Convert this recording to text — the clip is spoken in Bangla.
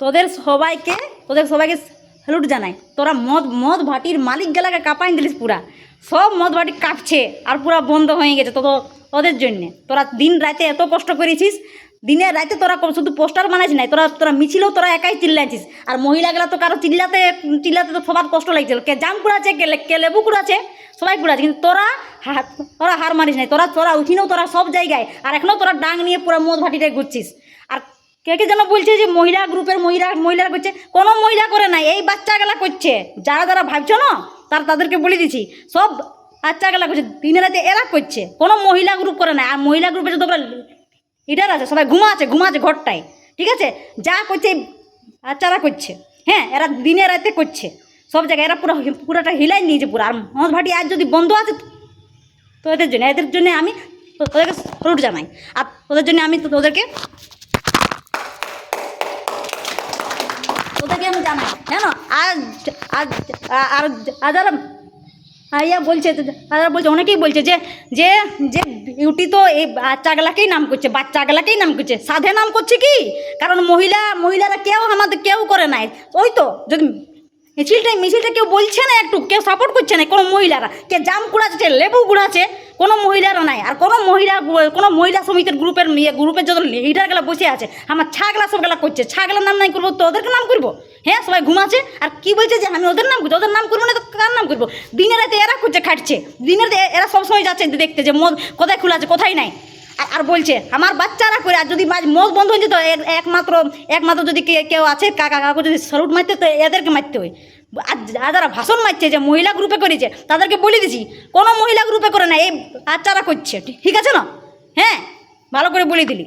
তোদের সবাইকে স্যালুট জানাই। তোরা মদ মদ ভাটির মালিক গেলাকে কাঁপাই দিলিস পুরা, সব মদ ভাটি কাঁপছে আর পুরা বন্ধ হয়ে গেছে তোদের জন্যে। তোরা দিন রাতে এত কষ্ট করেছিস, দিনে রাতে তোরা শুধু পোস্টার বানাইছিস নাই, তোরা মিছিলেও তোরা একাই চিল্লাইছিস। আর মহিলাগুলা তো কারো চিল্লাতে তো সবার কষ্ট লাগছিল, কে জাম কুড়াচ্ছে, কে লেবু কুড়াচ্ছে, সবাই কুড়াচ্ছে, কিন্তু তোরা হার মারিস নাই। তোরা উঠিনেও তোরা সব জায়গায়, আর এখনও তোরা ডাং নিয়ে পুরো মদ ভাটিটাই ঘুরছিস। আর কে যেন বলছে যে মহিলা গ্রুপের মহিলারা করছে, কোনো মহিলা করে নাই, এই বাচ্চাগুলা করছে। যারা ভাবছো না তাদেরকে বলে দিছি, সব বাচ্চাগুলা করছে, দিনে রাতে এরা করছে, কোনো মহিলা গ্রুপ করে নাই। আর মহিলা গ্রুপে যতগুলো লিডার আছে সবাই ঘুমাচ্ছে ঘরটায়, ঠিক আছে? যা করছে বাচ্চারা করছে, হ্যাঁ, এরা দিনে রাতে করছে সব জায়গায়, এরা পুরোটা হিলাই নিয়েছে পুরো। আর মদ ভাটি আজ যদি বন্ধ আছে তো এদের জন্য আমি তোদেরকে স্যালুট জানাই। আর তোদের জন্য আমি তোদেরকে আমি জানাই, জানো। আর যারা বলছে অনেকেই বলছে যে যে যে বিউটি তো এই বাচ্চাগুলাকেই নাম করছে, সাধে নাম করছে কি? কারণ মহিলারা কেউ করে নাই। ওই তো যদি মিছিলটা কেউ বলছে না, একটু কেউ সাপোর্ট করছে না, কোনো মহিলারা কে জাম কুড়াচ্ছে, লেবু কুড়াচ্ছে, কোনো মহিলারা নাই। আর কোনো মহিলা সমিতির গ্রুপের যত লিডারগুলা বসে আছে, আমার ছাগলা সবগুলা করছে, ছাগলার নাম নাই করবো তো ওদেরকে নাম করবো? হ্যাঁ, সবাই ঘুমাচ্ছে। আর কি বলছে যে আমি ওদের নাম করবো না তো কার নাম করবো? দিনে রাতে এরা করছে, খাটছে, দিনে রাতে এরা সবসময় যাচ্ছে দেখতে যে মদ কোথায় খোলা আছে কোথায় নাই। আর বলছে আমার বাচ্চারা করে। আর যদি মদ বন্ধ হয়ে যেত, একমাত্র যদি কেউ আছে কাকাকে যদি স্যালুট মারতে, তো এদেরকে মারতে হয়। আর যারা ভাষণ মারছে যে মহিলা গ্রুপে করেছে, তাদেরকে বলে দিছি কোনো মহিলা গ্রুপে করে না, এই বাচ্চারা করছে, ঠিক আছে না? হ্যাঁ, ভালো করে বলে দিলি।